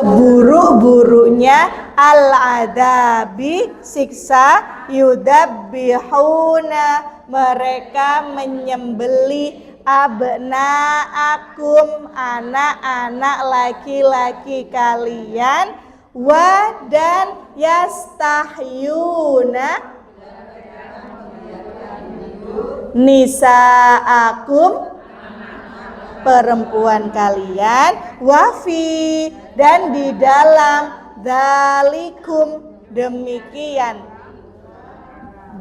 seburuk-buruknya al-adabi siksa, yudabbihuna mereka menyembeli abna'akum anak-anak laki-laki kalian, wa dan yastahyuna nisa'akum perempuan kalian, wafi dan di dalam dzalikum demikian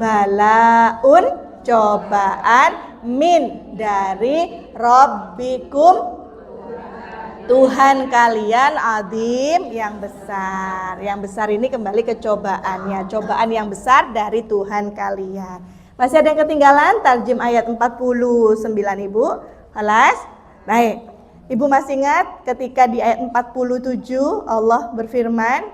balaun cobaan min dari rabbikum Tuhan kalian adim yang besar. Yang besar ini kembali ke cobaannya, cobaan yang besar dari Tuhan kalian. Masih ada yang ketinggalan? Tarjim ayat 49 Ibu. Halas? Baik. Ibu masih ingat ketika di ayat 47 Allah berfirman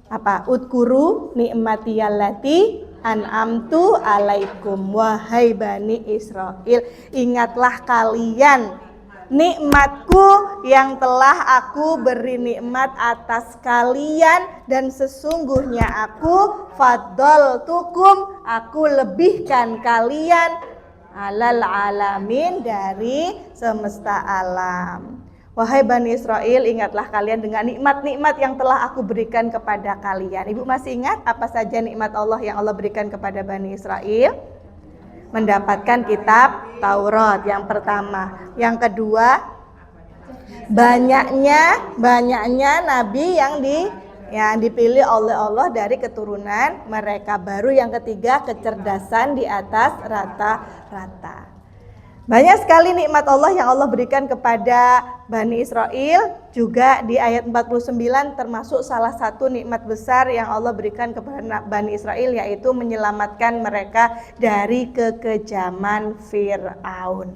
apa? Udkuru ni'matiyallati an'amtu alaikum wahai bani Israel, ingatlah kalian nikmatku yang telah aku beri nikmat atas kalian, dan sesungguhnya aku faddaltukum, aku lebihkan kalian alal alamin dari semesta alam. Wahai Bani Israel, ingatlah kalian dengan nikmat-nikmat yang telah aku berikan kepada kalian. Ibu masih ingat apa saja nikmat Allah yang Allah berikan kepada Bani Israel? Mendapatkan kitab Taurat yang pertama. Yang kedua, banyaknya nabi yang dipilih oleh Allah dari keturunan mereka. Baru yang ketiga, kecerdasan di atas rata-rata. Banyak sekali nikmat Allah yang Allah berikan kepada Bani Israel. Juga di ayat 49 termasuk salah satu nikmat besar yang Allah berikan kepada Bani Israel, yaitu menyelamatkan mereka dari kekejaman Fir'aun.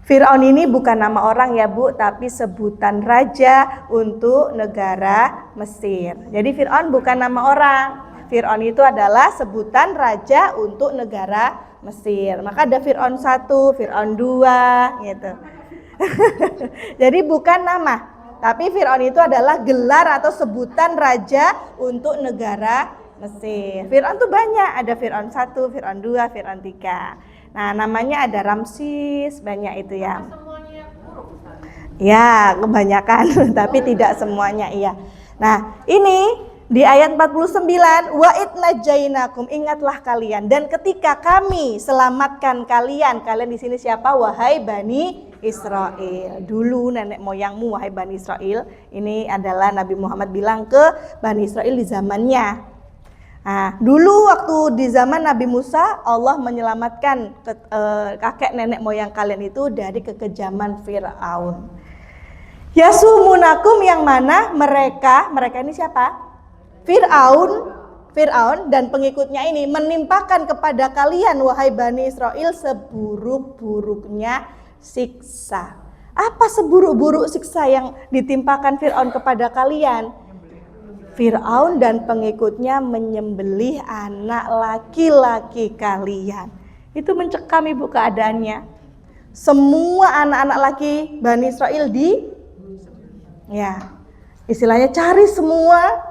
Fir'aun ini bukan nama orang ya Bu, tapi sebutan raja untuk negara Mesir. Jadi Fir'aun bukan nama orang. Fir'aun itu adalah sebutan raja untuk negara Mesir. Maka ada Fir'aun 1, Fir'aun 2 gitu. Jadi bukan nama, tapi Fir'aun itu adalah gelar atau sebutan raja untuk negara Mesir. Fir'aun tuh banyak, ada Fir'aun 1, Fir'aun 2, Fir'aun 3. Nah, namanya ada Ramsis, banyak itu ya. Ya, kebanyakan, tapi tidak semuanya iya. Nah, ini di ayat 49, wa idnajainakum, ingatlah kalian dan ketika kami selamatkan kalian. Kalian di sini siapa? Wahai Bani Israel. Dulu nenek moyangmu wahai Bani Israel. Ini adalah Nabi Muhammad bilang ke Bani Israel di zamannya. Nah, dulu waktu di zaman Nabi Musa, Allah menyelamatkan kakek nenek moyang kalian itu dari kekejaman Fir'aun. Yasumunakum, yang mana mereka ini siapa? Fir'aun dan pengikutnya ini menimpakan kepada kalian wahai Bani Israel seburuk-buruknya siksa. Apa seburuk-buruk siksa yang ditimpakan Fir'aun kepada kalian? Fir'aun dan pengikutnya menyembelih anak laki-laki kalian. Itu mencekam Ibu keadaannya. Semua anak-anak laki Bani Israel istilahnya cari semua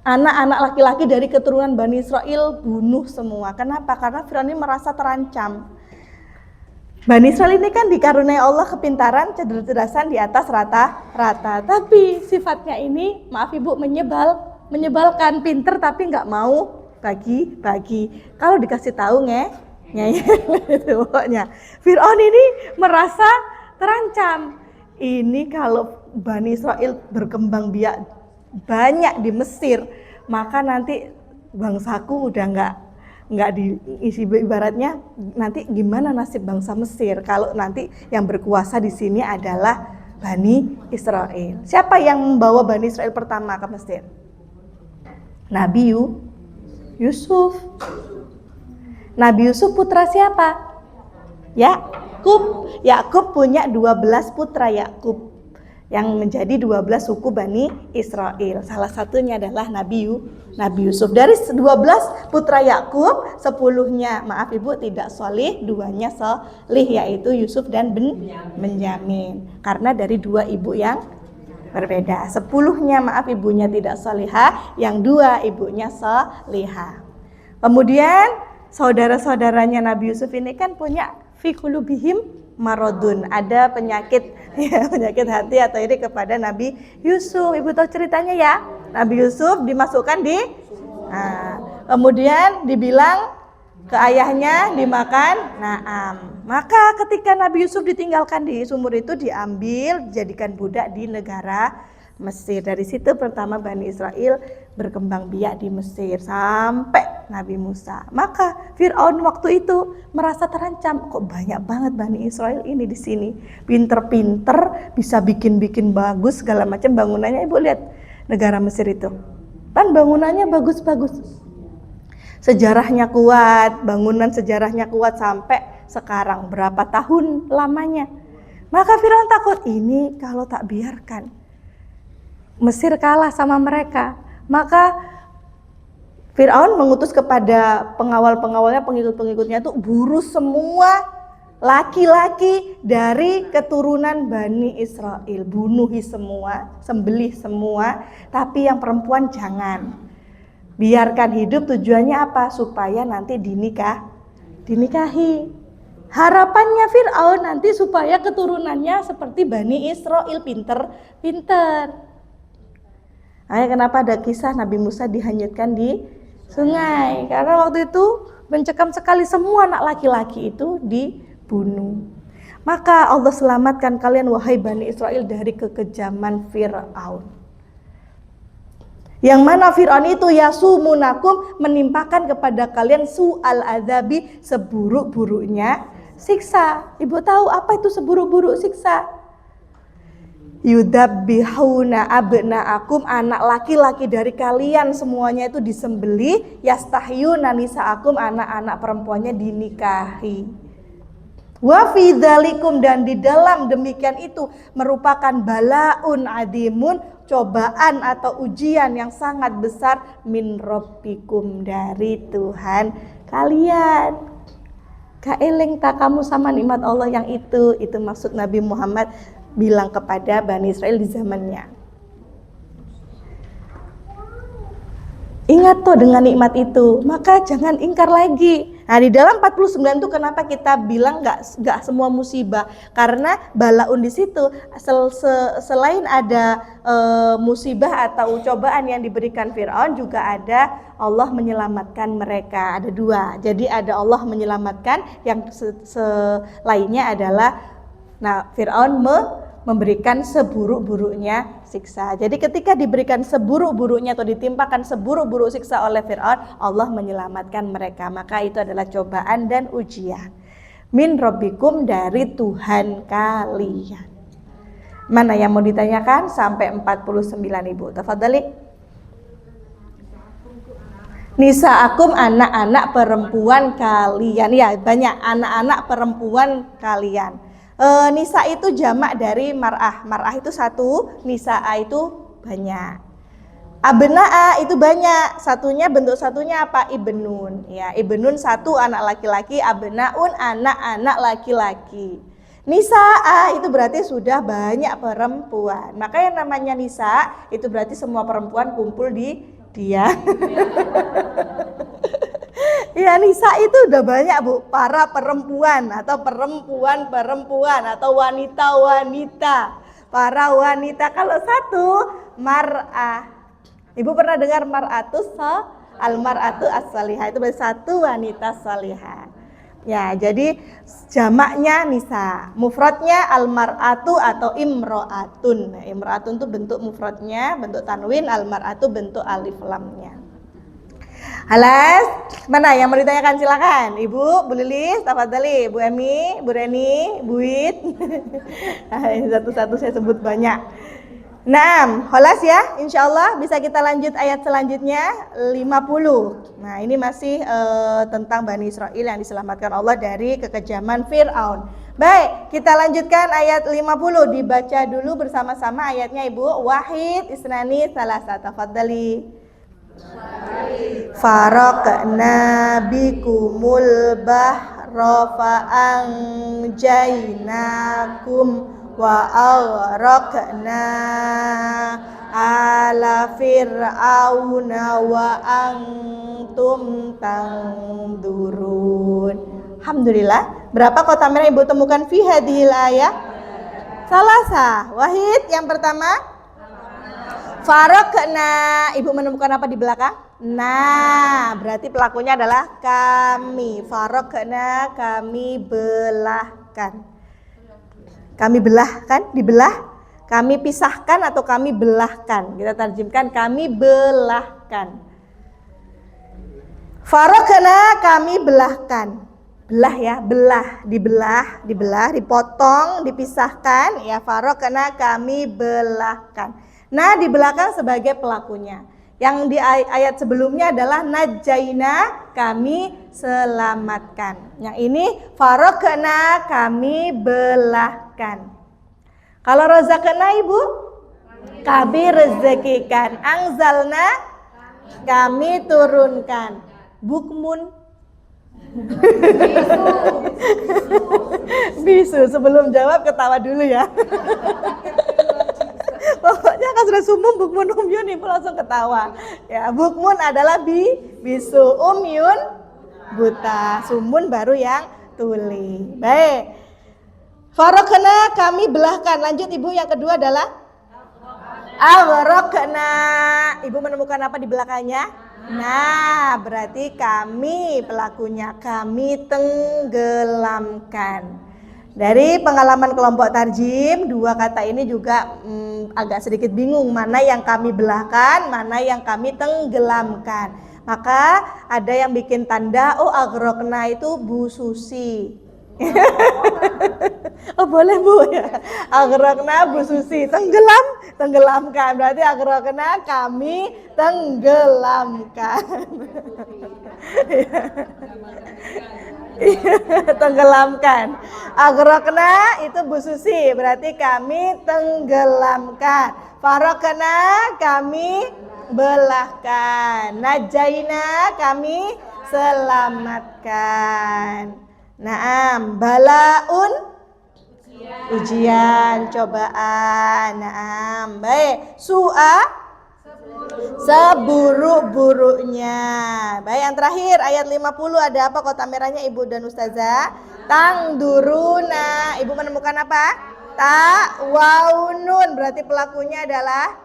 anak-anak laki-laki dari keturunan Bani Israel, bunuh semua. Kenapa? Karena Fir'aun ini merasa terancam. Bani Israel ini kan dikaruniai Allah kepintaran, kecerdasan di atas rata-rata. Tapi sifatnya ini, maaf Ibu, menyebalkan, pinter tapi nggak mau bagi-bagi. Kalau dikasih tahu gitu pokoknya. Fir'aun ini merasa terancam. Ini kalau Bani Israel berkembang biak banyak di Mesir, maka nanti bangsaku udah nggak diisi, ibaratnya nanti gimana nasib bangsa Mesir kalau nanti yang berkuasa di sini adalah Bani Israel. Siapa yang membawa Bani Israel pertama ke Mesir? Nabi Yusuf. Nabi Yusuf putra siapa? Yakub punya 12 putra Yakub yang menjadi 12 suku Bani Israel. Salah satunya adalah Nabi Yusuf. Dari 12 putra Yakub, 10-nya maaf Ibu tidak solih, 2-nya solih, yaitu Yusuf dan Benyamin. Karena dari 2 ibu yang berbeda. 10-nya maaf ibunya tidak salihah, yang 2 ibunya salihah. Kemudian saudara-saudaranya Nabi Yusuf ini kan punya fi qulubihim maradun, ada penyakit ya, penyakit hati atau iri kepada Nabi Yusuf. Ibu tahu ceritanya ya? Nabi Yusuf dimasukkan di kemudian dibilang ke ayahnya dimakan Naam. Maka ketika Nabi Yusuf ditinggalkan di sumur itu, diambil dijadikan budak di negara Mesir. Dari situ pertama Bani Israel berkembang biak di Mesir sampai Nabi Musa. Maka Fir'aun waktu itu merasa terancam, kok banyak banget Bani Israel ini di sini, pinter-pinter, bisa bikin-bikin bagus segala macam bangunannya. Ibu lihat negara Mesir itu, kan bangunannya bagus-bagus. Sejarahnya kuat, bangunan sejarahnya kuat sampai sekarang berapa tahun lamanya. Maka Firaun takut, ini kalau tak biarkan Mesir kalah sama mereka. Maka Firaun mengutus kepada pengawal-pengawalnya, pengikut-pengikutnya itu bunuh semua laki-laki dari keturunan Bani Israel. Bunuhi semua, sembelih semua, tapi yang perempuan jangan. Biarkan hidup, tujuannya apa? Supaya nanti dinikahi. Harapannya Fir'aun nanti supaya keturunannya seperti Bani Israel, pinter-pinter. Nah, kenapa ada kisah Nabi Musa dihanyutkan di sungai? Karena waktu itu mencekam sekali, semua anak laki-laki itu dibunuh. Maka Allah selamatkan kalian wahai Bani Israel dari kekejaman Fir'aun. Yang mana Fir'aun itu yasumunakum, menimpakan kepada kalian su'al azabi, seburuk-buruknya siksa. Ibu tahu apa itu seburuk-buruk siksa? Yudabbihuna abna'akum, anak laki-laki dari kalian semuanya itu disembelih, yastahyuna nisa'akum, anak-anak perempuannya dinikahi. Wa fi dzalikum, dan di dalam demikian itu merupakan balaun adimun, cobaan atau ujian yang sangat besar, min rabbikum, dari Tuhan kalian. Kaeleng tak kamu sama nikmat Allah yang itu maksud Nabi Muhammad bilang kepada Bani Israel di zamannya. Ingat tuh dengan nikmat itu, maka jangan ingkar lagi. Nah, di dalam 49 itu kenapa kita bilang nggak semua musibah? Karena balaun di situ selain ada musibah atau cobaan yang diberikan Fir'aun, juga ada Allah menyelamatkan mereka. Ada 2. Jadi ada Allah menyelamatkan, yang lainnya adalah Fir'aun memberikan seburuk-buruknya siksa. Jadi ketika diberikan seburuk-buruknya atau ditimpakan seburuk-buruk siksa oleh Fir'aun, Allah menyelamatkan mereka. Maka itu adalah cobaan dan ujian. Min rabbikum, dari Tuhan kalian. Mana yang mau ditanyakan? Sampai 49 Ibu. Tafadhali. Nisa'akum, anak-anak perempuan kalian. Ya, banyak anak-anak perempuan kalian. Nisa itu jamak dari mar'ah. Mar'ah itu 1, nisa'a itu banyak. Abna'a itu banyak. Bentuk satunya apa? Ibnun. Ya, ibnun 1 anak laki-laki, abna'un anak-anak laki-laki. Nisa'a itu berarti sudah banyak perempuan. Maka yang namanya nisa itu berarti semua perempuan kumpul di dia. Ya, nisa itu udah banyak Bu, para perempuan atau perempuan atau wanita-wanita, para wanita. Kalau 1 mar'ah, Ibu pernah dengar mar'atus al-mar'atu as-salihah, itu berarti 1 wanita salihah. Ya, jadi jamaknya nisa, mufradnya al-mar'atu atau imro'atun. Nah, imro'atun itu bentuk mufradnya, bentuk tanwin, al-mar'atu bentuk alif lamnya. Halas, mana yang mau ditanyakan silakan. Ibu, Bu Lilis, tafadhali, Bu Emi, Bu Reni, Bu Wit. Satu-satu saya sebut banyak. Nah, halas ya, insyaallah bisa kita lanjut ayat selanjutnya 50. Nah, ini masih tentang Bani Israel yang diselamatkan Allah dari kekejaman Fir'aun. Baik, kita lanjutkan ayat 50. Dibaca dulu bersama-sama ayatnya Ibu. Wahid, isnani, salasa, tafadhali. Faraqna bikumul bahra fa'anjainakum wa aghraqna ala fir'auna wa antum tangdurun. Alhamdulillah. Berapa kota merah Ibu temukan fi hadhil ayat? Salasa. Wahid yang pertama. Faraqna. Ibu menemukan apa di belakang? Nah, berarti pelakunya adalah kami. Faraqna, kami belahkan. Kami belahkan, dibelah. Kami pisahkan atau kami belahkan. Kita terjemahkan kami belahkan. Faraqna, kami belahkan. Belah ya, belah, dibelah, dipotong, dipisahkan. Ya, faraqna, kami belahkan. Nah, di belakang sebagai pelakunya. Yang di ayat sebelumnya adalah najaina, kami selamatkan. Yang ini faraqna, kami belahkan. Kalau razaqna Ibu, kami rezekikan. Anzalna, kami turunkan. Bukmun, bisu. Sebelum jawab ketawa dulu ya. Pokoknya kan sudah sumum bukmun umyun Ibu langsung ketawa. Ya, bukmun adalah bisu, umyun buta, sumun baru yang tuli. Baik. Faraqna, kami belahkan. Lanjut Ibu, yang kedua adalah aghraqna. Ibu menemukan apa di belakangnya? Nah, berarti kami pelakunya, kami tenggelamkan. Dari pengalaman kelompok tarjim, dua kata ini juga agak sedikit bingung mana yang kami belahkan, mana yang kami tenggelamkan. Maka ada yang bikin tanda, oh aghraqna itu Bu Susi. Oh boleh Bu ya. Aghraqna Bu Susi, tenggelamkan. Berarti aghraqna kami tenggelamkan. Tenggelamkan. Aghraqna itu Bu Susi, berarti kami tenggelamkan. Faraqna, kami belahkan. Najaina, kami selamatkan. Naam, balaun, ujian, cobaan. Naam, baik. Su'a, seburuk-buruknya. Baik, yang terakhir ayat 50 ada apa kota merahnya Ibu dan Ustazah? Tangduruna. Ibu menemukan apa? Ta waunun, berarti pelakunya adalah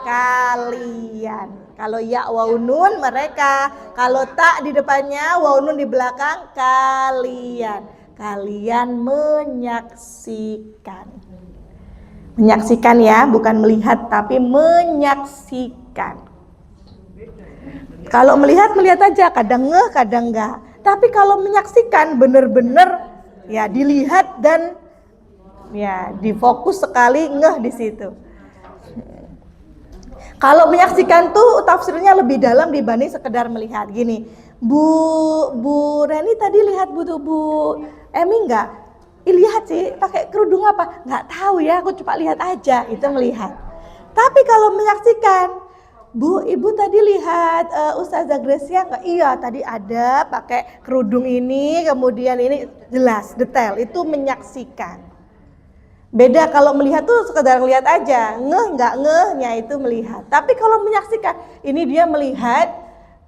kalian. Kalau ya waunun mereka, kalau tak di depannya, waunun di belakang, kalian. Kalian menyaksikan. Menyaksikan ya, bukan melihat tapi menyaksikan. Kalau melihat aja, kadang ngeh, kadang enggak. Tapi kalau menyaksikan benar-benar ya dilihat dan ya difokus sekali, ngeh di situ. Kalau menyaksikan tuh tafsirnya lebih dalam dibanding sekedar melihat. Gini, Bu Reni tadi lihat Bu Emi enggak? Lihat sih, pakai kerudung apa? Nggak tahu ya, aku cuma lihat aja, itu melihat. Tapi kalau menyaksikan, Bu, Ibu tadi lihat Ustazah Gracia nggak? Iya, tadi ada pakai kerudung ini, kemudian ini jelas, detail, itu menyaksikan. Beda kalau melihat tuh sekedar lihat aja, ngeh nggak ngehnya itu melihat. Tapi kalau menyaksikan, ini dia melihat,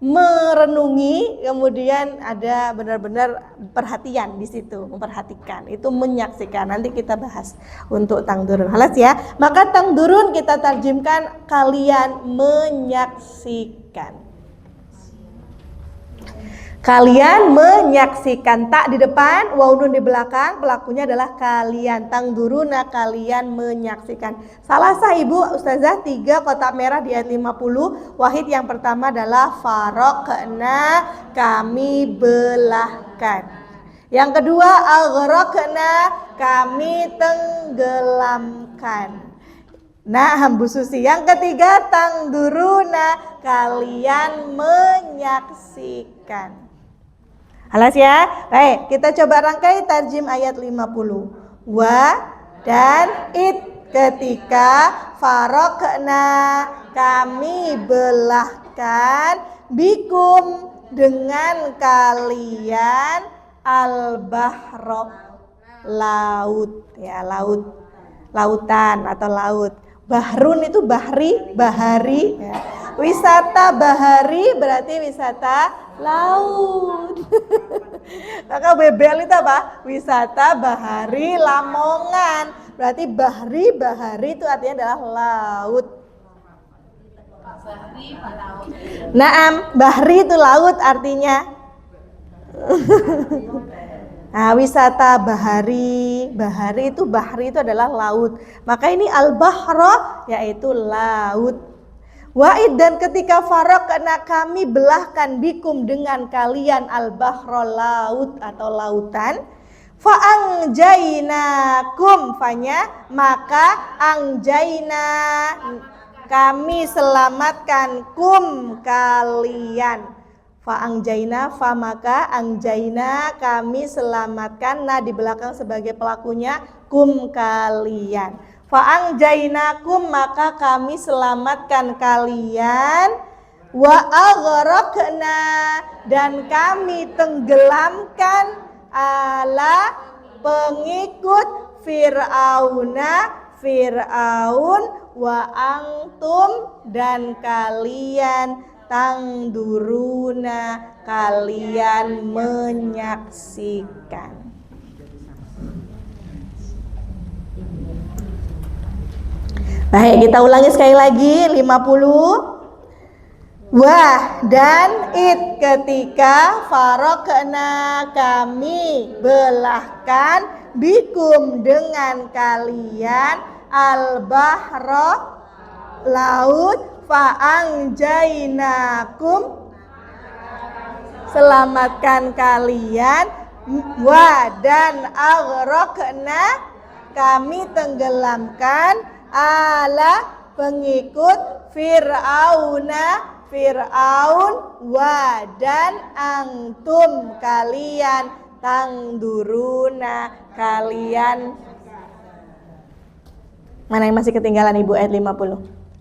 merenungi, kemudian ada benar-benar perhatian di situ, memperhatikan, itu menyaksikan. Nanti kita bahas untuk tangdurun. Halas ya. Maka tangdurun kita terjemahkan kalian menyaksikan. Kalian menyaksikan, tak di depan, waunun di belakang, pelakunya adalah kalian. Tangduruna, kalian menyaksikan. Salah sah Ibu Ustazah 3 kotak merah di ayat 50. Wahid yang pertama adalah faraqna, kami belahkan. Yang kedua aghraqna, kami tenggelamkan. Nah, Bu Susi. Yang ketiga tangduruna, kalian menyaksikan. Halas ya. Baik, kita coba rangkai tarjim ayat 50. Wa dan ketika faraqna, kami belahkan bikum dengan kalian al-bahra, laut ya, laut. lautan atau laut. Bahrun itu bahari ya. Wisata bahari berarti wisata laut. Maka BBL itu apa? Wisata bahari Lamongan. Berarti bahari itu artinya adalah laut. Naam, bahri itu laut artinya. Nah, wisata bahari itu adalah laut. Maka ini al-bahra yaitu laut. Wa'id dan ketika faraqna kami belahkan bikum dengan kalian al-bahra laut atau lautan. Fa'angjainakum fanya maka angjaina kami selamatkan kum kalian. Fa'angjaina fa maka angjaina kami selamatkan. Nah di belakang sebagai pelakunya kum kalian. Fa'angjainakum maka kami selamatkan kalian. Wa aghraqna dan kami tenggelamkan ala pengikut Fir'aun wa antum dan kalian tangduruna kalian menyaksikan. Baik, kita ulangi sekali lagi 50. Wah dan ketika faraqna kami belahkan bikum dengan kalian al-bahra laut fa'angjainakum selamatkan kalian wa dan aghraqna kami tenggelamkan ala pengikut Fir'aun wa dan antum kalian tangduruna kalian. Mana yang masih ketinggalan Ibu ayat 50?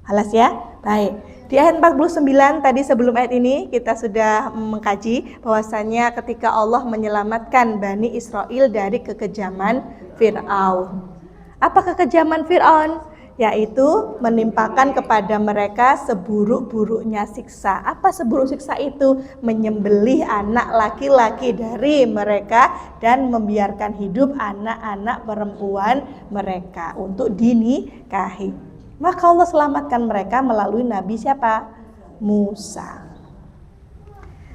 Alas ya? Baik. Di ayat 49 tadi sebelum ayat ini kita sudah mengkaji bahwasannya ketika Allah menyelamatkan Bani Israel dari kekejaman Fir'aun. Apa kekejaman Fir'aun? Yaitu menimpakan kepada mereka seburuk-buruknya siksa. Apa seburuk siksa itu? Menyembelih anak laki-laki dari mereka dan membiarkan hidup anak-anak perempuan mereka untuk dinikahi. Maka Allah selamatkan mereka melalui Nabi siapa? Musa.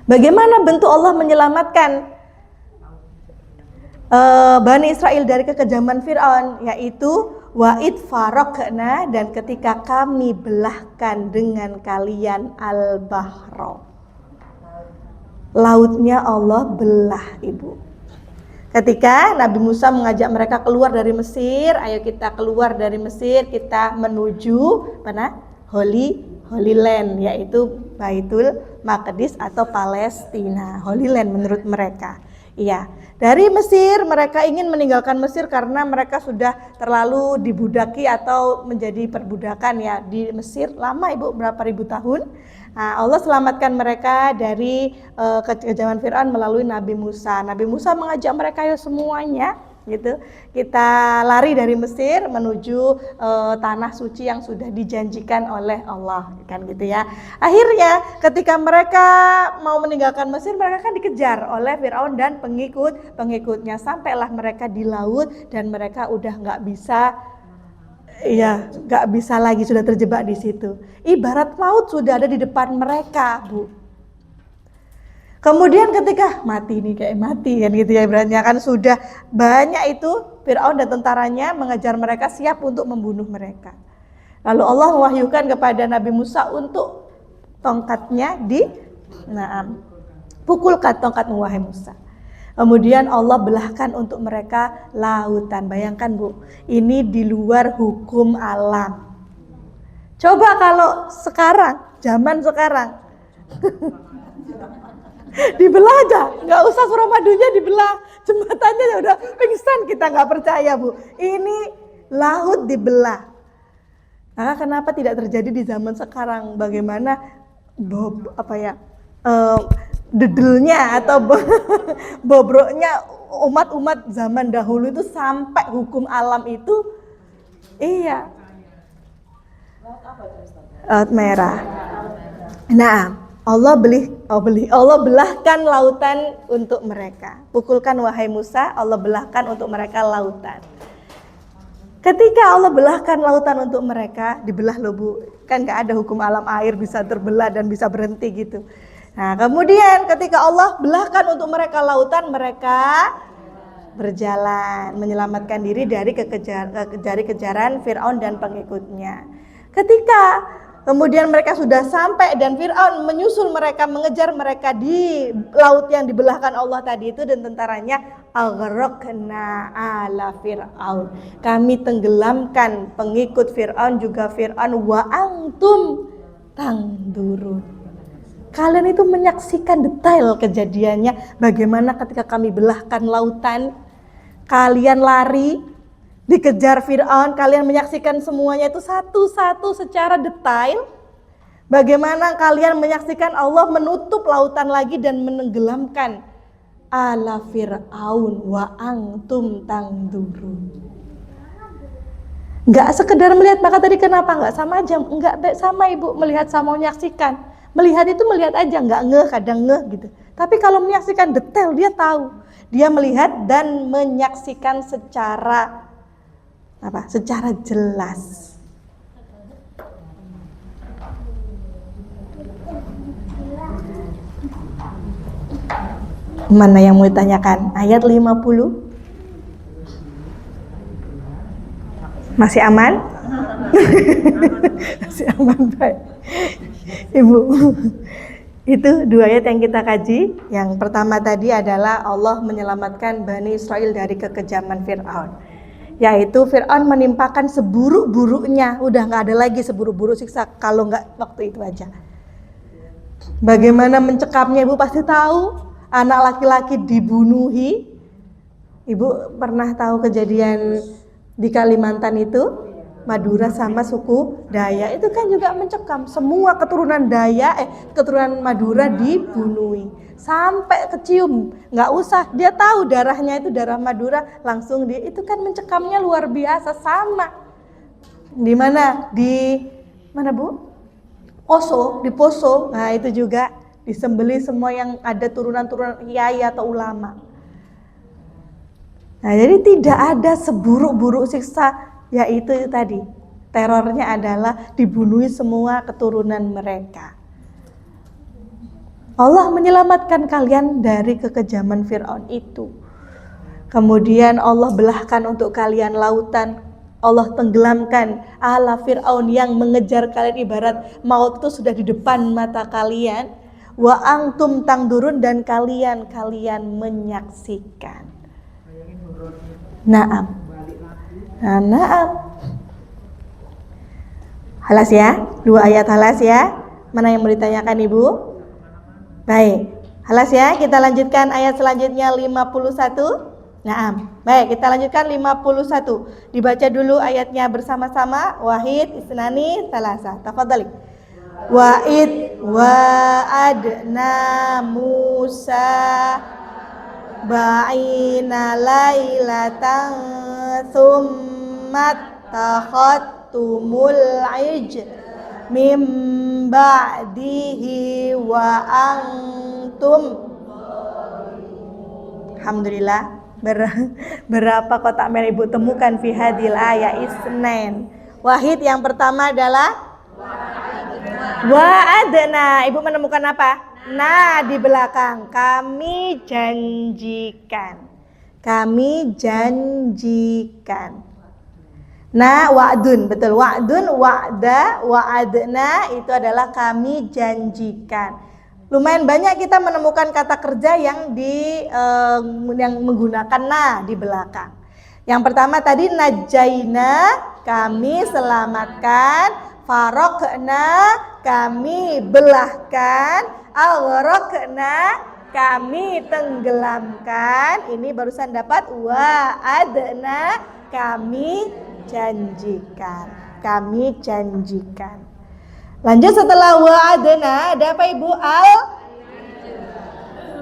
Bagaimana bentuk Allah menyelamatkan Bani Israel dari kekejaman Fir'aun? Yaitu wa'id faraqna dan ketika kami belahkan dengan kalian al-bahra. Lautnya Allah belah Ibu. Ketika Nabi Musa mengajak mereka keluar dari Mesir, ayo kita keluar dari Mesir, kita menuju mana? Holy Land, yaitu Baitul Maqdis atau Palestina. Holy Land menurut mereka. Iya, dari Mesir mereka ingin meninggalkan Mesir karena mereka sudah terlalu dibudaki atau menjadi perbudakan ya di Mesir lama Ibu, berapa ribu tahun. Nah, Allah selamatkan mereka dari kekejaman Fir'aun melalui Nabi Musa. Nabi Musa mengajak mereka ya semuanya gitu. Kita lari dari Mesir menuju tanah suci yang sudah dijanjikan oleh Allah kan gitu ya. Akhirnya ketika mereka mau meninggalkan Mesir, mereka kan dikejar oleh Fir'aun dan pengikutnya. Sampailah mereka di laut dan mereka udah nggak bisa lagi, sudah terjebak di situ. Ibarat maut sudah ada di depan mereka, Bu. Kemudian ketika mati nih kayak mati kan gitu ya, ibaratnya kan sudah banyak itu Fir'aun dan tentaranya mengejar mereka, siap untuk membunuh mereka. Lalu Allah mewahyukan kepada Nabi Musa untuk tongkatnya pukulkan tongkatmu wahai Musa. Kemudian Allah belahkan untuk mereka lautan. Bayangkan Bu, ini di luar hukum alam. Coba kalau sekarang, zaman sekarang dibelah aja, nggak usah Suramadunya dibelah, jembatannya ya udah pingsan, kita nggak percaya Bu. Ini laut dibelah. Nah, kenapa tidak terjadi di zaman sekarang? Bagaimana dedelnya atau bobroknya umat-umat zaman dahulu itu sampai hukum alam itu Iya. Laut merah. Nah, Allah belahkan lautan untuk mereka. Pukulkan wahai Musa, Allah belahkan untuk mereka lautan. Ketika Allah belahkan lautan untuk mereka, dibelah loh Bu, kan gak ada hukum alam air bisa terbelah dan bisa berhenti gitu. Nah kemudian ketika Allah belahkan untuk mereka lautan, mereka berjalan menyelamatkan diri dari kejaran Fir'aun dan pengikutnya. Ketika kemudian mereka sudah sampai dan Fir'aun menyusul mereka, mengejar mereka di laut yang dibelahkan Allah tadi itu dan tentaranya, aghraqna ala Fir'aun. Kami tenggelamkan pengikut Fir'aun juga Fir'aun wa antum tangdurun. Kalian itu menyaksikan detail kejadiannya, bagaimana ketika kami belahkan lautan, kalian lari dikejar Fir'aun, kalian menyaksikan semuanya itu satu-satu secara detail. Bagaimana kalian menyaksikan Allah menutup lautan lagi dan menenggelamkan ala Fir'aun wa antum tangdurun. Enggak sekedar melihat, maka tadi kenapa enggak sama aja? Enggak sama Ibu, melihat sama menyaksikan. Melihat itu melihat aja, enggak ngeh, kadang ngeh gitu. Tapi kalau menyaksikan detail, dia tahu. Dia melihat dan menyaksikan secara jelas. Mana yang mau ditanyakan? Ayat 50. Masih aman? Masih aman, baik. Ibu, itu dua ayat yang kita kaji. Yang pertama tadi adalah Allah menyelamatkan Bani Israel dari kekejaman Fir'aun, yaitu Fir'aun menimpakan seburuk-buruknya. Udah gak ada lagi seburuk-buruk siksa kalau gak waktu itu aja. Bagaimana mencekamnya Ibu pasti tahu. Anak laki-laki dibunuhi. Ibu pernah tahu kejadian di Kalimantan itu, Madura sama suku Dayak itu kan juga mencekam. Semua keturunan keturunan Madura dibunuhi. Sampai kecium, nggak usah, dia tahu darahnya itu darah Madura, langsung itu kan mencekamnya luar biasa. Sama di mana? Di mana Bu? Di Poso. Nah itu juga disembeli semua yang ada turunan-turunan kiai atau ulama. Nah jadi tidak ada seburuk-buruk siksa, yaitu tadi terornya adalah dibunuhi semua keturunan mereka. Allah menyelamatkan kalian dari kekejaman Fir'aun itu. Kemudian Allah belahkan untuk kalian lautan. Allah tenggelamkan ala Fir'aun yang mengejar kalian, ibarat maut itu sudah di depan mata kalian. Wa antum tangdurun, dan kalian menyaksikan. Naam. Naam. Halas ya, 2 ayat halas ya. Mana yang mau ditanyakan Ibu? Baik, halas ya. Kita lanjutkan ayat selanjutnya 51. Naam. Baik, kita lanjutkan 51. Dibaca dulu ayatnya bersama-sama. Wahid, isnani, salasa. Tafadhali. Wa'id wa'adna Musa ba'ina lailatan thummat takhattumul ijl min ba'dihi wa antum. Alhamdulillah. Berapa kotak merah Ibu temukan fi hadil ayat isnain. Wahid yang pertama adalah wa'adna. Ibu menemukan apa? Nah, di belakang. Kami janjikan. Nah, wa'dun, betul. Wa'dun, wa'da, wa'adna itu adalah kami janjikan. Lumayan banyak kita menemukan kata kerja yang menggunakan na di belakang. Yang pertama tadi najaina, kami selamatkan. Farokna, kami belahkan. Aghraqna, kami tenggelamkan. Ini barusan dapat wa'adna, kami janjikan. Lanjut setelah wa'adna ada apa Ibu?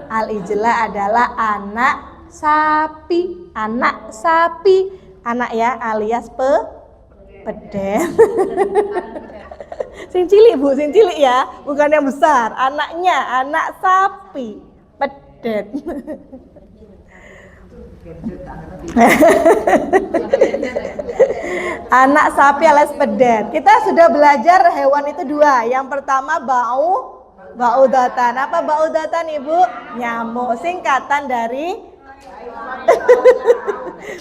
Al-ijla adalah anak sapi. Anak ya alias pedet. Sing cilik Bu, sing cilik ya, bukan yang besar. Anaknya, anak sapi, pedet. Anak sapi alias pedet. Kita sudah belajar hewan itu dua. Yang pertama baudatan. Apa baudatan Ibu? Nyamuk. Singkatan dari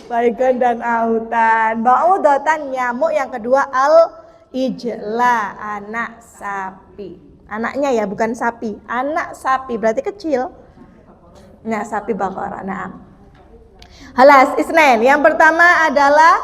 baygon dan autan. Baudatan nyamuk. Yang kedua al-ijla, anak sapi. Anaknya ya, bukan sapi. Anak sapi berarti kecil. Nah, sapi bakara. Nah. Halas isnen. Yang pertama adalah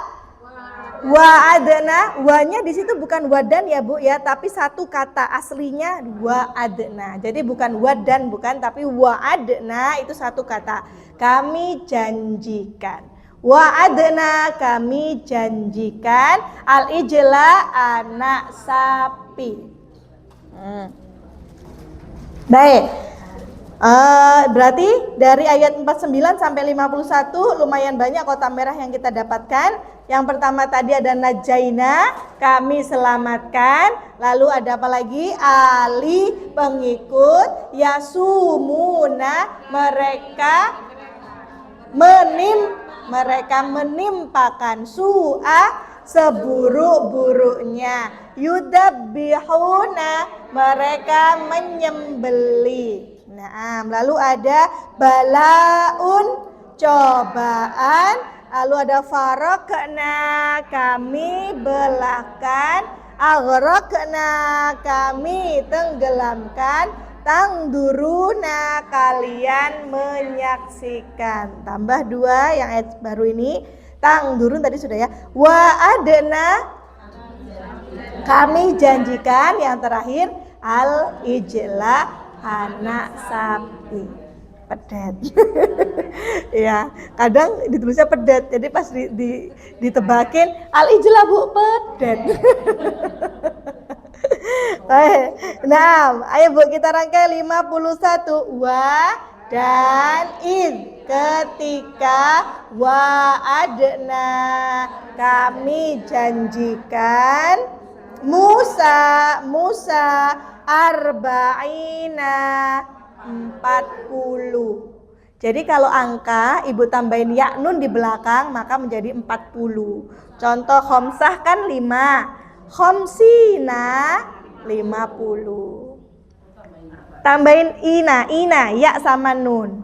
wa'adna. Wanya di situ bukan wadan ya Bu ya, tapi satu kata aslinya wa'adna. Jadi bukan wadan bukan, tapi wa'adna itu satu kata. Kami janjikan. Wa'adna kami janjikan al-ijla anak sapi. Baik. Berarti dari ayat 49 sampai 51 lumayan banyak kota merah yang kita dapatkan. Yang pertama tadi ada najaina, kami selamatkan. Lalu ada apa lagi? Ali, pengikut. Yasumuna, mereka menimpakan. Su'a, seburuk-buruknya. Yudabbihuna, mereka menyembelih. Nah, lalu ada balaun, cobaan. Lalu ada farokna, kami belahkan. Aghraqna, kami tenggelamkan. Tangduruna, kalian menyaksikan. Tambah dua yang ayat baru ini. Tangdurun tadi sudah ya. Wa'adna, kami janjikan. Yang terakhir al-ijla, anak sapi, pedet. Ya, kadang ditulisnya pedet, jadi pas ditebakin al-ijla Bu, pedet. Nah, ayo Bu kita rangkai 51. Wa dan id, ketika wa'adna, kami janjikan Musa arba'ina, 40. Jadi kalau angka Ibu tambahin ya nun di belakang maka menjadi 40. Contoh khomsah kan 5, khomsina 50. Tambahin ina ya sama nun.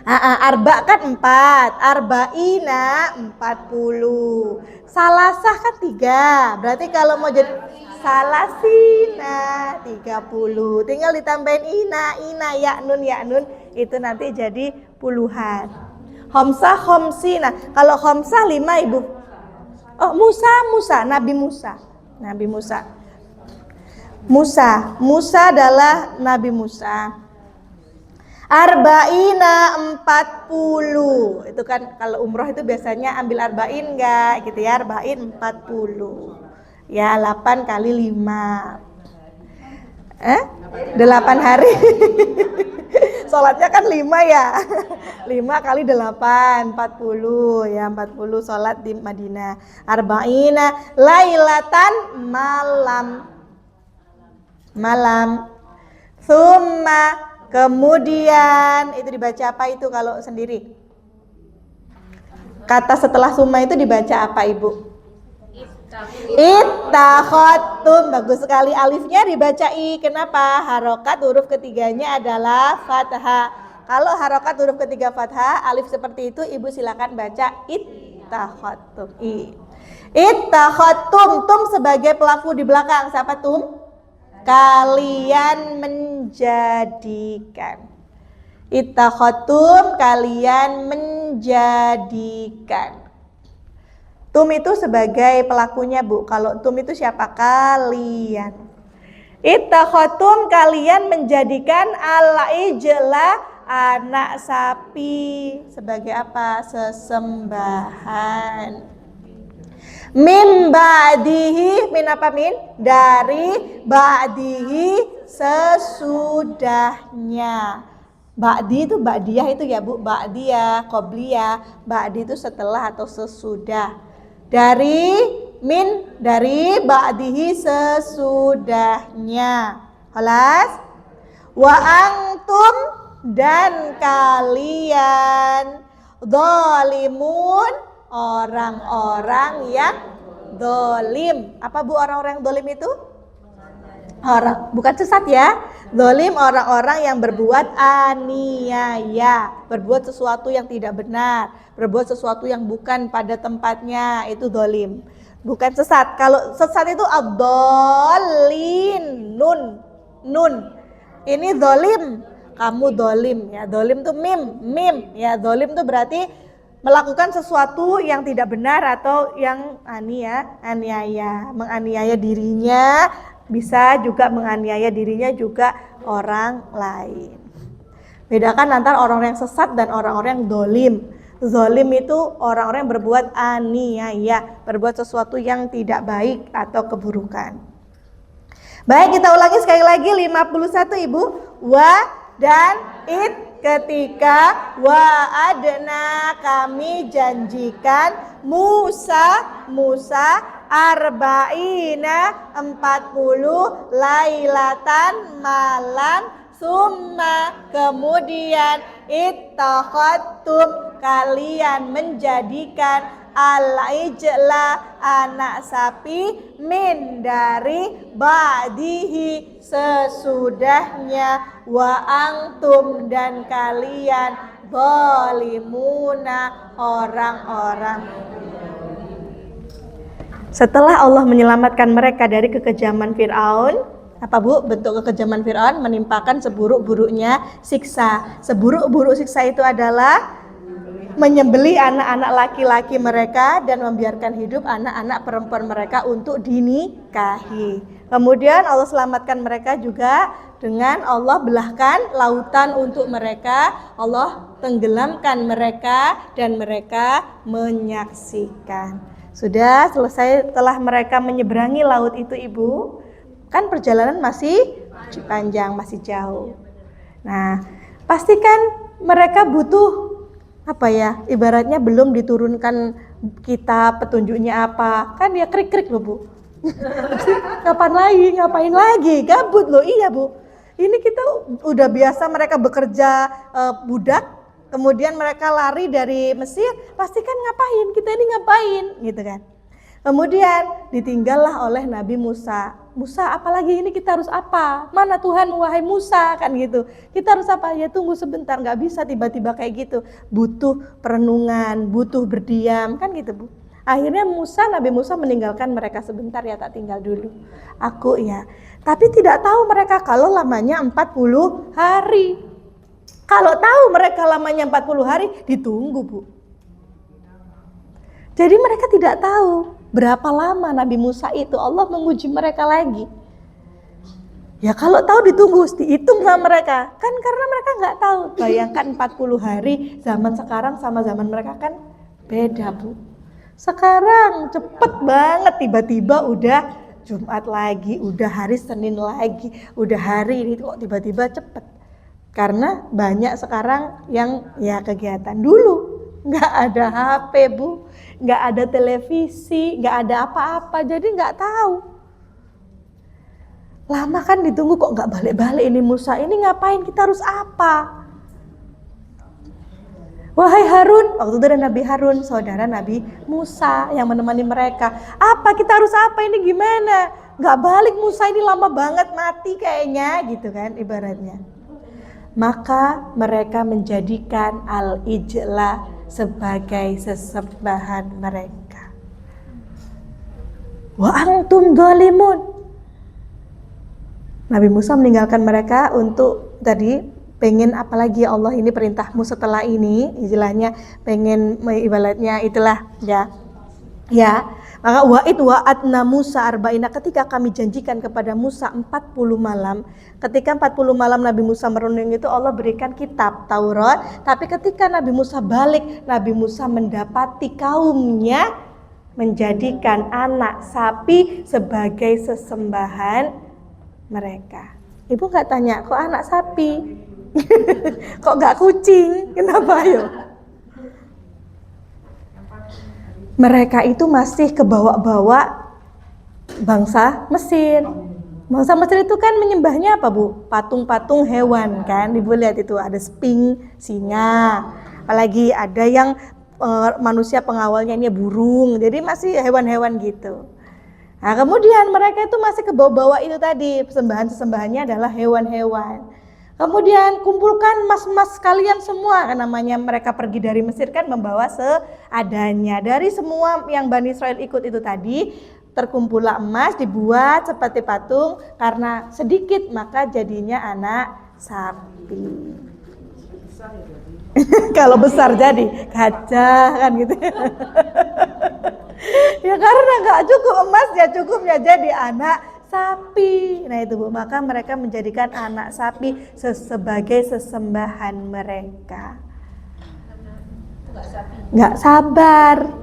Arba kan 4, arba'ina 40. Salasah kan 3. Berarti kalau mau jadi salasina 30. Tinggal ditambahin ina ya nun itu nanti jadi puluhan. Khomsah khomsina. Kalau khomsah 5 Ibu. Oh, Musa, Nabi Musa. Musa adalah Nabi Musa. Arba'ina 40. Itu kan kalau umroh itu biasanya ambil arba'in enggak gitu ya, arba'in 40. Ya 8 kali 5. 8 hari. Sholatnya kan 5 ya. 5 kali 8 40 ya, 40 sholat di Madinah. Arba'ina lailatan, malam. Summa, kemudian itu dibaca apa itu kalau sendiri? Kata setelah summa itu dibaca apa Ibu? Ittakhadtum. Bagus sekali, alifnya dibaca i. Kenapa? Harokat huruf ketiganya adalah fathah. Kalau harokat huruf ketiga fathah, alif seperti itu Ibu silakan baca ittakhadtum. Ittakhadtum, tum sebagai pelaku di belakang. Siapa tum? Kalian menjadikan. Ittakhadtum, kalian menjadikan. Tum itu sebagai pelakunya Bu. Kalau tum itu siapa? Kalian. Ittakhadtum, kalian menjadikan al-ijla, anak sapi, sebagai apa? Sesembahan. Min ba'dihi, min apa min? Dari ba'dihi, sesudahnya. Ba'di itu ba'diyah itu ya Bu, ba'diyah, qobliyah. Ba'di itu setelah atau sesudah. Dari min dari ba'dihi sesudahnya. Halas. Wa antum dan kalian dzalimun orang-orang yang dolim. Apa Bu orang-orang yang dolim itu? Orang, bukan sesat ya. Dolim orang-orang yang berbuat aniaya, berbuat sesuatu yang tidak benar, berbuat sesuatu yang bukan pada tempatnya, itu dolim. Bukan sesat. Kalau sesat itu ad-dallin, nun. Ini dolim, kamu dolim ya. Dolim tuh mim ya. Dolim tuh berarti melakukan sesuatu yang tidak benar atau yang aniaya, menganiaya dirinya, bisa juga menganiaya dirinya juga orang lain. Bedakan antara orang yang sesat dan orang-orang yang dolim. Zolim itu orang-orang yang berbuat aniaya, berbuat sesuatu yang tidak baik atau keburukan. Baik, kita ulangi sekali lagi 51 Ibu. Wa dan ketika wa'adna kami janjikan Musa arba'ina 40 lailatan malam summa kemudian ittakhadtum kalian menjadikan al-ijla anak sapi min dari ba'dihi sesudahnya wa antum dan kalian zalimuna orang-orang. Setelah Allah menyelamatkan mereka dari kekejaman Fir'aun, apa Bu? Bentuk kekejaman Fir'aun menimpakan seburuk-buruknya siksa. Seburuk-buruk siksa itu adalah menyembelih anak-anak laki-laki mereka dan membiarkan hidup anak-anak perempuan mereka untuk dinikahi. Kemudian Allah selamatkan mereka juga dengan Allah belahkan lautan untuk mereka, Allah tenggelamkan mereka dan mereka menyaksikan. Sudah selesai setelah mereka menyeberangi laut itu Ibu, kan perjalanan masih panjang, masih jauh. Nah, pastikan mereka butuh apa ya, ibaratnya belum diturunkan kitab petunjuknya apa, kan dia krik-krik loh Bu. Ngapain lagi, gabut loh. Iya Bu, ini kita udah biasa mereka bekerja budak, kemudian mereka lari dari Mesir, pasti kan ngapain, kita ini ngapain gitu kan. Kemudian ditinggallah oleh Nabi Musa. Musa, apalagi ini kita harus apa? Mana Tuhan, wahai Musa, kan gitu. Kita harus apa? Ya tunggu sebentar, nggak bisa tiba-tiba kayak gitu. Butuh perenungan, butuh berdiam, kan gitu Bu. Akhirnya Nabi Musa meninggalkan mereka sebentar, ya tak tinggal dulu. Aku ya. Tapi tidak tahu mereka kalau lamanya 40 hari. Kalau tahu mereka lamanya 40 hari, ditunggu Bu. Jadi mereka tidak tahu berapa lama Nabi Musa itu, Allah menguji mereka lagi. Ya kalau tahu ditunggu, dihitunglah mereka. Kan karena mereka nggak tahu. Bayangkan 40 hari zaman sekarang sama zaman mereka kan beda Bu. Sekarang cepet banget, tiba-tiba udah Jumat lagi, udah hari Senin lagi, udah hari ini kok tiba-tiba cepet. Karena banyak sekarang yang ya kegiatan dulu. Nggak ada HP Bu, nggak ada televisi, nggak ada apa-apa, jadi nggak tahu. Lama kan ditunggu kok nggak balik-balik ini Musa, ini ngapain, kita harus apa? Wahai Harun, waktu itu ada Nabi Harun, saudara Nabi Musa yang menemani mereka. Apa, kita harus apa ini gimana? Nggak balik Musa, ini lama banget, mati kayaknya gitu kan ibaratnya. Maka mereka menjadikan al-ijla sebagai sesembahan mereka. Wa antum dzalimun. Nabi Musa meninggalkan mereka untuk tadi pengen apalagi ya Allah, ini perintahmu setelah ini, istilahnya pengen ibaratnya itulah ya. Maka wa'adna Musa arba'ina, ketika kami janjikan kepada Musa 40 malam. Ketika 40 malam Nabi Musa merenung itu Allah berikan kitab Taurat. Tapi ketika Nabi Musa balik, Nabi Musa mendapati kaumnya menjadikan anak sapi sebagai sesembahan mereka. Ibu gak tanya, kok anak sapi? Kok gak kucing? Kenapa ayo? Mereka itu masih kebawa-bawa bangsa Mesir. Bangsa Mesir itu kan menyembahnya apa, Bu? Patung-patung hewan kan. Ibu lihat itu ada sphinx, singa. Apalagi ada yang manusia pengawalnya ini burung. Jadi masih hewan-hewan gitu. Nah, kemudian mereka itu masih ke bawah-bawah itu tadi. Sesembahannya adalah hewan-hewan. Kemudian kumpulkan emas-emas kalian semua. Namanya mereka pergi dari Mesir kan membawa seadanya. Dari semua yang Bani Israel ikut itu tadi, terkumpullah emas, dibuat seperti patung. Karena sedikit maka jadinya anak sapi. Kalau besar jadi gajah kan gitu. Ya karena nggak cukup emas ya cukupnya jadi anak sapi. Nah itu Bu, maka mereka menjadikan anak sapi sebagai sesembahan mereka. Nggak sabar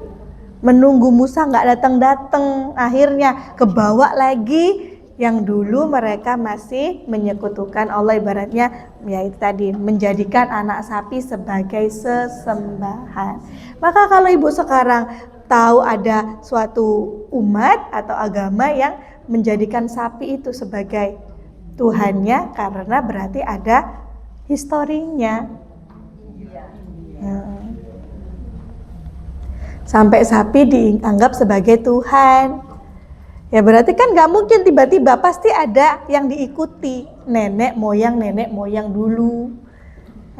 menunggu Musa nggak datang-datang, akhirnya kebawa lagi yang dulu mereka masih menyekutukan Allah, ibaratnya yaitu tadi menjadikan anak sapi sebagai sesembahan. Maka kalau ibu sekarang tahu ada suatu umat atau agama yang menjadikan sapi itu sebagai Tuhannya, karena berarti ada historinya. Sampai sapi dianggap sebagai Tuhan. Ya berarti kan gak mungkin tiba-tiba, pasti ada yang diikuti nenek moyang dulu.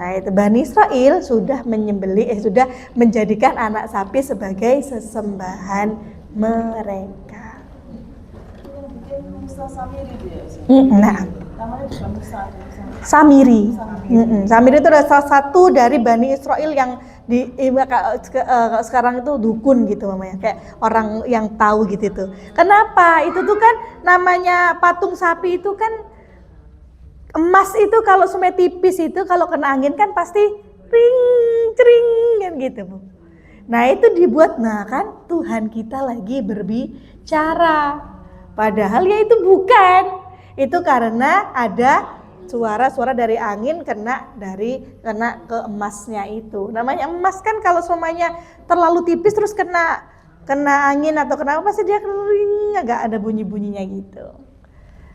Nah itu Bani Israel sudah sudah menjadikan anak sapi sebagai sesembahan mereka. Nah, Samiri. Samiri itu adalah salah satu dari Bani Israel yang sekarang itu dukun gitu mamanya, kayak orang yang tahu gitu tuh. Kenapa? Itu tuh kan namanya patung sapi itu kan emas itu kalau semai tipis itu kalau kena angin kan pasti ring cering kan gitu Bu. Nah itu dibuat, nah kan Tuhan kita lagi berbicara. Padahal ya itu bukan. Itu karena ada suara-suara dari angin kena ke emasnya itu. Namanya emas kan kalau semuanya terlalu tipis terus kena angin atau kena apa sih dia kering, agak ada bunyi-bunyinya gitu.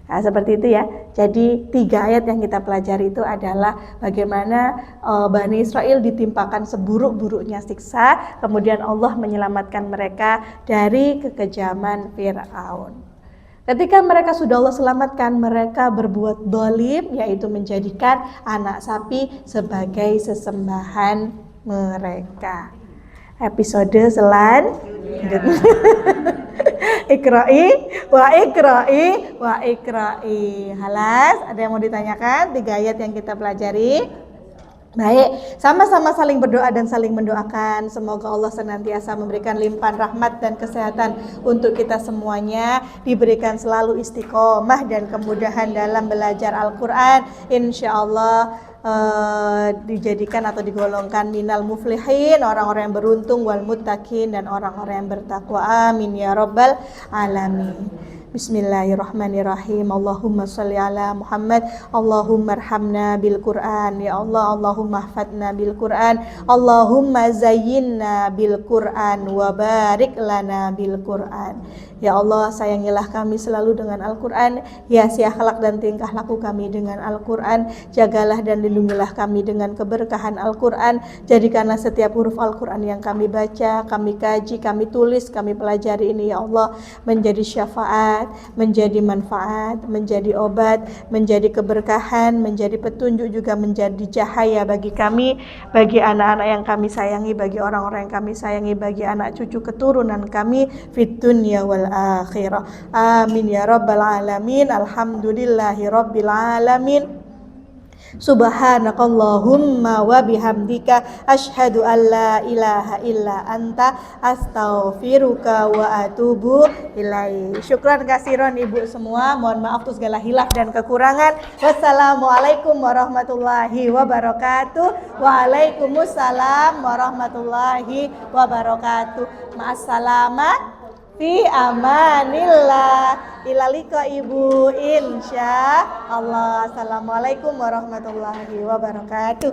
Nah, seperti itu ya. Jadi 3 ayat yang kita pelajari itu adalah bagaimana Bani Israel ditimpakan seburuk-buruknya siksa, kemudian Allah menyelamatkan mereka dari kekejaman Fir'aun. Ketika mereka sudah Allah selamatkan, mereka berbuat dolim, yaitu menjadikan anak sapi sebagai sesembahan mereka. Episode selanjutnya. Ikra'i. Halas, ada yang mau ditanyakan? 3 ayat yang kita pelajari. Baik, sama-sama saling berdoa dan saling mendoakan. Semoga Allah senantiasa memberikan limpahan rahmat dan kesehatan untuk kita semuanya. Diberikan selalu istiqomah dan kemudahan dalam belajar Al-Quran. Insya Allah dijadikan atau digolongkan minal muflihin, orang-orang yang beruntung, wal muttaqin, dan orang-orang yang bertakwa. Amin ya rabbal alamin. Bismillahirrahmanirrahim. Allahumma sholli ala Muhammad. Allahumma arhamna bil Qur'an. Ya Allah, Allahumma hafadna bil Qur'an. Allahumma zayyinna bil Qur'an wa barik lana bil Qur'an. Ya Allah, sayangilah kami selalu dengan Al-Quran. Hiasi akhlak dan tingkah laku kami dengan Al-Quran. Jagalah dan lindungilah kami dengan keberkahan Al-Quran. Jadikanlah setiap huruf Al-Quran yang kami baca, kami kaji, kami tulis, kami pelajari ini ya Allah menjadi syafaat, menjadi manfaat, menjadi obat, menjadi keberkahan, menjadi petunjuk, juga menjadi cahaya bagi kami, bagi anak-anak yang kami sayangi, bagi orang-orang yang kami sayangi, bagi anak cucu keturunan kami fid dunya wal akhirah. Amin ya rabbal alamin. Alhamdulillahi rabbil alamin. Subhanakallahumma wa bihamdika asyhadu an la ilaha illa anta astaghfiruka wa atubu ilaik. Syukran kasiron ibu semua. Mohon maaf atas segala hilaf dan kekurangan. Wassalamualaikum warahmatullahi wabarakatuh. Waalaikumsalam warahmatullahi wabarakatuh. Ma'assalamah fi amanillah. Ilalika ibu insya Allah. Assalamualaikum warahmatullahi wabarakatuh.